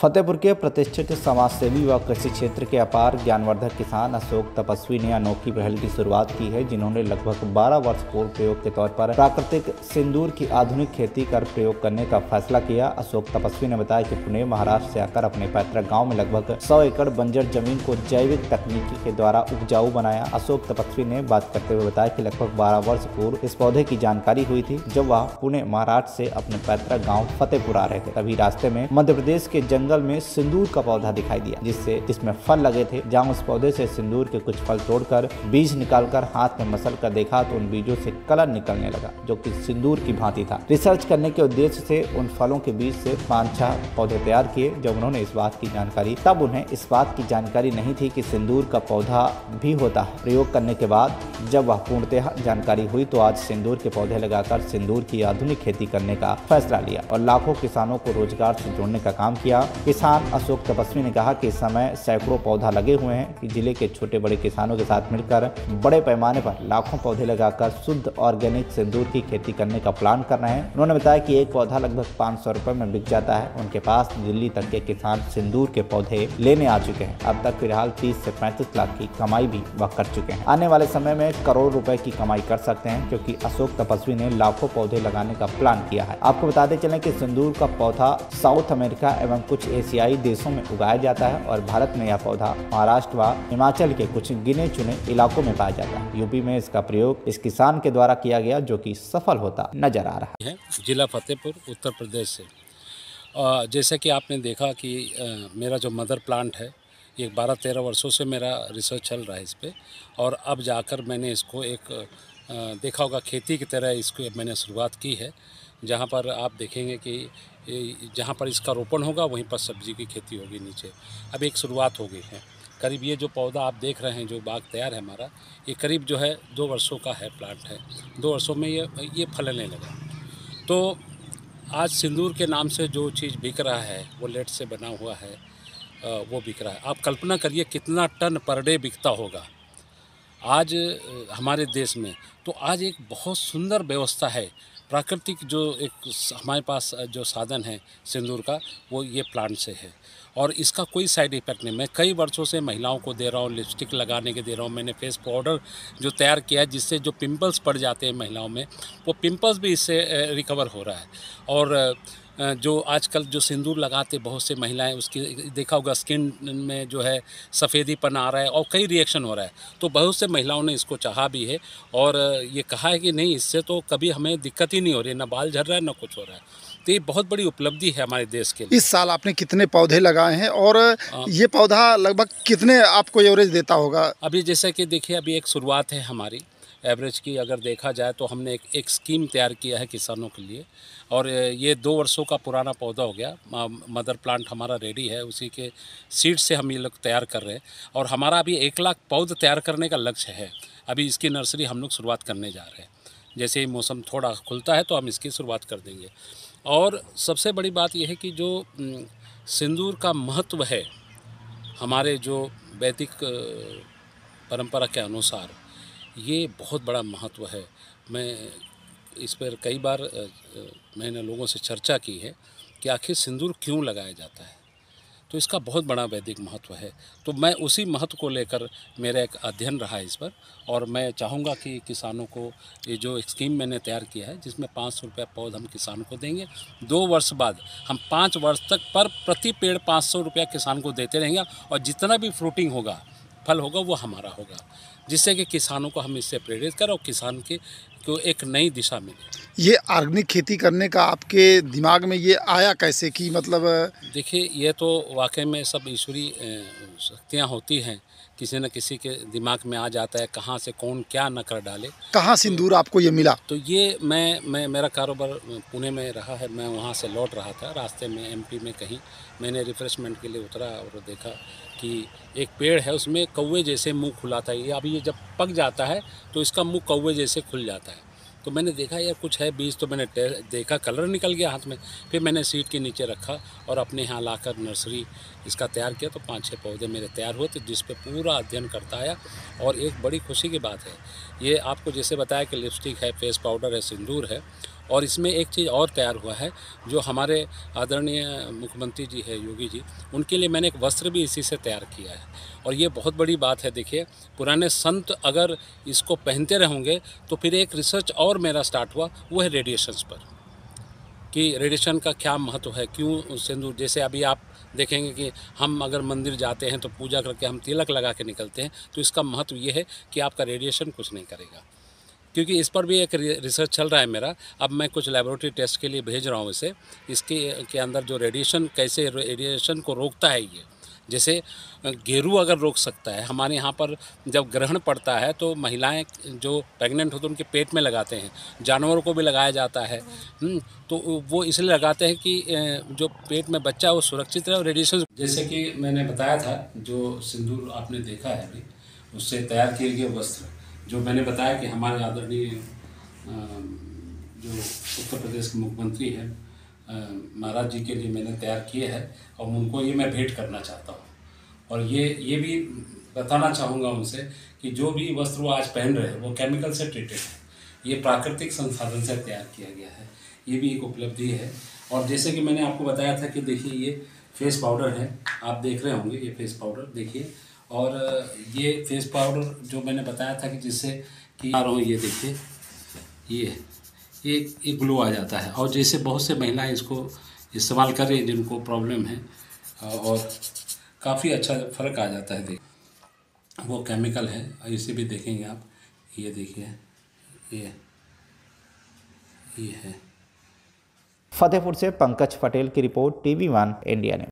फतेहपुर के प्रतिष्ठित समाजसेवी व कृषि क्षेत्र के अपार ज्ञानवर्धक किसान अशोक तपस्वी ने अनोखी पहल की शुरुआत की है, जिन्होंने लगभग 12 वर्ष पूर्व प्रयोग के तौर पर प्राकृतिक सिंदूर की आधुनिक खेती कर प्रयोग करने का फैसला किया। अशोक तपस्वी ने बताया कि पुणे महाराष्ट्र से आकर अपने पैतृक गाँव में लगभग 100 एकड़ बंजर जमीन को जैविक तकनीकी के द्वारा उपजाऊ बनाया। अशोक तपस्वी ने बात करते हुए बताया कि लगभग 12 वर्ष पूर्व इस पौधे की जानकारी हुई थी जब वह पुणे महाराष्ट्र से अपने पैतृक गाँव फतेहपुर आ रहे थे। तभी रास्ते में मध्य प्रदेश के जंगल में सिंदूर का पौधा दिखाई दिया, जिसमें फल लगे थे। जहां उस पौधे से सिंदूर के कुछ फल तोड़कर बीज निकालकर हाथ में मसल कर देखा तो उन बीजों से कलर निकलने लगा, जो कि सिंदूर की भांति था। रिसर्च करने के उद्देश्य से उन फलों के बीज से 5-6 पौधे तैयार किए। जब उन्होंने इस बात की जानकारी, तब उन्हें इस बात की जानकारी नहीं थी कि सिंदूर का पौधा भी होता है। प्रयोग करने के बाद जब वह पूर्णतः जानकारी हुई तो आज सिंदूर के पौधे लगाकर सिंदूर की आधुनिक खेती करने का फैसला लिया और लाखों किसानों को रोजगार से जोड़ने का काम किया। किसान अशोक तपस्वी ने कहा कि इस समय सैकड़ों पौधा लगे हुए हैं कि जिले के छोटे बड़े किसानों के साथ मिलकर बड़े पैमाने पर लाखों पौधे लगाकर शुद्ध ऑर्गेनिक सिंदूर की खेती करने का प्लान कर रहे हैं। उन्होंने बताया कि एक पौधा लगभग 500 रुपए में बिक जाता है। उनके पास दिल्ली तक के किसान सिंदूर के पौधे लेने आ चुके हैं। अब तक फिलहाल 30 से 35 लाख की कमाई भी वह कर चुके हैं। आने वाले समय में करोड़ रुपए की कमाई कर सकते हैं, क्योंकि अशोक तपस्वी ने लाखों पौधे लगाने का प्लान किया है। आपको बताते चलें कि सिंदूर का पौधा साउथ अमेरिका एवं कुछ एशियाई देशों में उगाया जाता है और भारत में यह पौधा महाराष्ट्र व हिमाचल के कुछ गिने चुने इलाकों में पाया जाता है। यूपी में इसका प्रयोग इस किसान के द्वारा किया गया, जो कि सफल होता नजर आ रहा है। जिला फतेहपुर, उत्तर प्रदेश से। जैसे कि आपने देखा कि मेरा जो मदर प्लांट है, ये 12-13 वर्षों से मेरा रिसर्च चल रहा है इस पे, और अब जाकर मैंने इसको एक देखा होगा खेती की तरह इसको मैंने शुरुआत की है। जहाँ पर आप देखेंगे कि जहाँ पर इसका रोपण होगा वहीं पर सब्जी की खेती होगी नीचे। अब एक शुरुआत हो गई है। करीब ये जो पौधा आप देख रहे हैं, जो बाग तैयार है हमारा, ये करीब जो है 2 वर्षों का है प्लांट है। 2 वर्षों में ये फलने लगा। तो आज सिंदूर के नाम से जो चीज़ बिक रहा है वो लेट से बना हुआ है, वो बिक रहा है। आप कल्पना करिए कितना टन पर डे बिकता होगा आज हमारे देश में। तो आज एक बहुत सुंदर व्यवस्था है। प्राकृतिक जो एक हमारे पास जो साधन है सिंदूर का, वो ये प्लांट से है और इसका कोई साइड इफ़ेक्ट नहीं। मैं कई वर्षों से महिलाओं को दे रहा हूँ, लिपस्टिक लगाने के दे रहा हूँ। मैंने फेस पाउडर जो तैयार किया है, जिससे जो पिंपल्स पड़ जाते हैं महिलाओं में, वो पिंपल्स भी इससे रिकवर हो रहा है। और जो आजकल जो सिंदूर लगाते बहुत से महिलाएं, उसकी देखा होगा स्किन में जो है सफ़ेदीपन आ रहा है और कई रिएक्शन हो रहा है। तो बहुत से महिलाओं ने इसको चाहा भी है और ये कहा है कि नहीं, इससे तो कभी हमें दिक्कत ही नहीं हो रही, ना बाल झड़ रहा है ना कुछ हो रहा है। तो ये बहुत बड़ी उपलब्धि है हमारे देश के लिए। इस साल आपने कितने पौधे लगाए हैं और ये पौधा लगभग कितने आपको एवरेज देता होगा? अभी जैसे कि देखिए, अभी एक शुरुआत है हमारी एवरेज की। अगर देखा जाए तो हमने एक स्कीम तैयार किया है किसानों के लिए, और ये 2 वर्षों का पुराना पौधा हो गया। मदर प्लांट हमारा रेडी है, उसी के सीड से हम ये लोग तैयार कर रहे हैं और हमारा अभी 1 लाख पौध तैयार करने का लक्ष्य है। अभी इसकी नर्सरी हम लोग शुरुआत करने जा रहे हैं। जैसे ही मौसम थोड़ा खुलता है तो हम इसकी शुरुआत कर देंगे। और सबसे बड़ी बात यह है कि जो सिंदूर का महत्व है हमारे जो वैदिक परंपरा के अनुसार, ये बहुत बड़ा महत्व है। मैं इस पर कई बार मैंने लोगों से चर्चा की है कि आखिर सिंदूर क्यों लगाया जाता है। तो इसका बहुत बड़ा वैदिक महत्व है। तो मैं उसी महत्व को लेकर मेरा एक अध्ययन रहा है इस पर, और मैं चाहूँगा कि किसानों को ये जो स्कीम मैंने तैयार किया है, जिसमें 500 रुपये पौध हम किसान को देंगे। 2 वर्ष बाद हम 5 वर्ष तक प्रति पेड़ 500 रुपया किसान को देते रहेंगे, और जितना भी फ्रूटिंग होगा, फल होगा, वो हमारा होगा, जिससे कि किसानों को हम इससे प्रेरित करें और किसान को एक नई दिशा मिले। ये ऑर्गेनिक खेती करने का आपके दिमाग में ये आया कैसे कि मतलब? देखिए, ये तो वाकई में सब ईश्वरीय शक्तियाँ होती हैं। किसी न किसी के दिमाग में आ जाता है, कहाँ से कौन क्या न कर डाले। कहाँ सिंदूर आपको ये मिला? तो ये मेरा कारोबार पुणे में रहा है। मैं वहाँ से लौट रहा था, रास्ते में एमपी में कहीं मैंने रिफ्रेशमेंट के लिए उतरा और देखा कि एक पेड़ है, उसमें कौवे जैसे मुंह खुला था। ये अभी ये जब पक जाता है तो इसका मुंह कौवे जैसे खुल जाता है। तो मैंने देखा यार कुछ है बीज, तो मैंने देखा, कलर निकल गया हाथ में। फिर मैंने सीट के नीचे रखा और अपने यहाँ लाकर नर्सरी इसका तैयार किया। तो 5-6 पौधे मेरे तैयार हुए थे, जिस पे पूरा अध्ययन करता आया। और एक बड़ी खुशी की बात है, ये आपको जैसे बताया कि लिपस्टिक है, फेस पाउडर है, सिंदूर है, और इसमें एक चीज़ और तैयार हुआ है, जो हमारे आदरणीय मुख्यमंत्री जी है, योगी जी, उनके लिए मैंने एक वस्त्र भी इसी से तैयार किया है। और ये बहुत बड़ी बात है। देखिए, पुराने संत अगर इसको पहनते रहेंगे तो फिर एक रिसर्च और मेरा स्टार्ट हुआ, वो है रेडिएशंस पर, कि रेडिएशन का क्या महत्व है, क्यों सिंदूर। जैसे अभी आप देखेंगे कि हम अगर मंदिर जाते हैं तो पूजा करके हम तिलक लगा के निकलते हैं, तो इसका महत्व ये है कि आपका रेडिएशन कुछ नहीं करेगा। क्योंकि इस पर भी एक रिसर्च चल रहा है मेरा। अब मैं कुछ लैबोरेटरी टेस्ट के लिए भेज रहा हूँ इसे। इसके के अंदर जो रेडिएशन, कैसे रेडिएशन को रोकता है ये, जैसे गेरू अगर रोक सकता है। हमारे यहाँ पर जब ग्रहण पड़ता है तो महिलाएं जो प्रेग्नेंट होती हैं उनके पेट में लगाते हैं, जानवरों को भी लगाया जाता है। तो वो इसलिए लगाते हैं कि जो पेट में बच्चा है वो सुरक्षित रहे और रेडिएशन। जैसे कि मैंने बताया था, जो सिंदूर आपने देखा है अभी, उससे तैयार किए गए वस्त्र, जो मैंने बताया कि हमारे आदरणीय जो उत्तर प्रदेश के मुख्यमंत्री हैं महाराज जी के लिए मैंने तैयार किए हैं, और उनको ये मैं भेंट करना चाहता हूँ। और ये भी बताना चाहूँगा उनसे कि जो भी वस्त्र वो आज पहन रहे हैं वो केमिकल से ट्रीटेड है, ये प्राकृतिक संसाधन से तैयार किया गया है। ये भी एक उपलब्धि है। और जैसे कि मैंने आपको बताया था कि देखिए, ये फेस पाउडर है, आप देख रहे होंगे ये फेस पाउडर देखिए। और ये फेस पाउडर जो मैंने बताया था कि जिससे कि ये देखिए, ये ग्लो आ जाता है। और जैसे बहुत से महिलाएं इसको इस्तेमाल कर रही हैं जिनको प्रॉब्लम है, और काफ़ी अच्छा फ़र्क आ जाता है। देख, वो केमिकल है, इसे भी देखेंगे आप। ये देखिए, ये है। फतेहपुर से पंकज पटेल की रिपोर्ट, TV1 इंडिया न्यूज़।